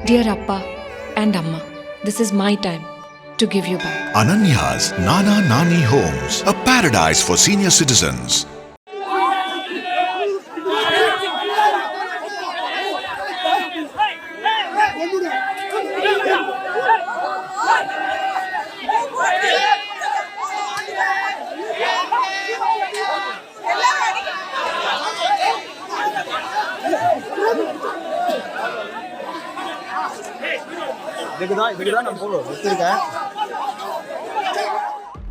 Dear Appa and Amma, this is my time to give you back. Ananya's Nana Nani Homes, a paradise for senior citizens.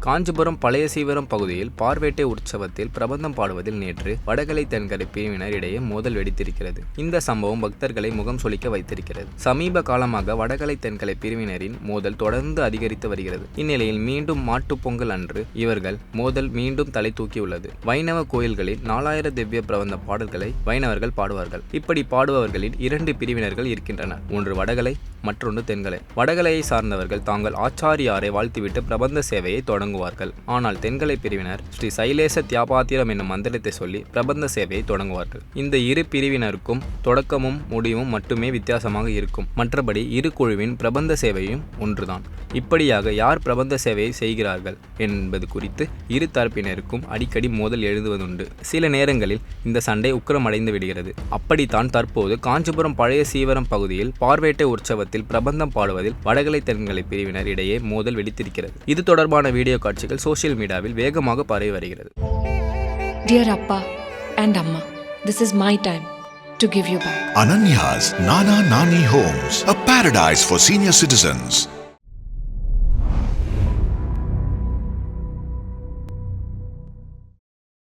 Kanchipuram பழைய சீவரம் பகுதியில் பார்வேட்டை உற்சவத்தில் பிரபந்தம் பாடுவதில் நேற்று வடகலை தென்கரை பிரிவினர் இடையே மோதல் வெடித்திருக்கிறது. இந்த சம்பவம் பக்தர்களை முகம் சுளிக்க வைத்திருக்கிறது. சமீப காலமாக வடகலை தென்கலை பிரிவினரின் மோதல் தொடர்ந்து அதிகரித்து வருகிறது. இந்நிலையில் மீண்டும் மாட்டுப் பொங்கல் அன்று இவர்கள் மோதல் மீண்டும் தலை தூக்கியுள்ளது. வைணவ கோயில்களில் 4000 திவ்ய பிரபந்த பாடல்களை வைணவர்கள் பாடுவார்கள். இப்படி பாடுபவர்களில் 2 பிரிவினர்கள் இருக்கின்றனர். ஒன்று வடகலை, மற்றொன்று தென்கலை. வடகலையை சார்ந்தவர்கள் தாங்கள் ஆச்சாரியாரை வாழ்த்திவிட்டு பிரபந்த சேவையை தொடங்குவார்கள். ஆனால் தென்கலை பிரிவினர் ஸ்ரீ சைலேச தியாபாத்திரம் என்னும் மந்திரத்தை சொல்லி பிரபந்த சேவையை தொடங்குவார்கள். இந்த இரு பிரிவினருக்கும் தொடக்கமும் முடிவும் மட்டுமே வித்தியாசமாக இருக்கும். மற்றபடி இரு குழுவின் பிரபந்த சேவையும் ஒன்றுதான். இப்படியாக யார் பிரபந்த சேவையை செய்கிறார்கள் என்பது குறித்து இரு தரப்பினருக்கும் அடிக்கடி மோதல் எழுதுவதுண்டு. சில நேரங்களில் இந்த சண்டை உக்கிரமடைந்து விடுகிறது. அப்படித்தான் தற்போது காஞ்சிபுரம் பழைய சீவரம் பகுதியில் பார்வேட்டை உற்சவத்தில் பிரபந்தம் பாடுவதில் வடகலை தென்கலை பிரிவினர் இடையே மோதல் வெடித்திருக்கிறது. இது தொடர்பான வீடியோ காட்சிகள் சோசியல் மீடியாவில் வேகமாக பரவி வருகிறது. Dear Appa and Amma, this is my time to give you back. Ananya's Nana Nani Homes, a paradise for senior citizens.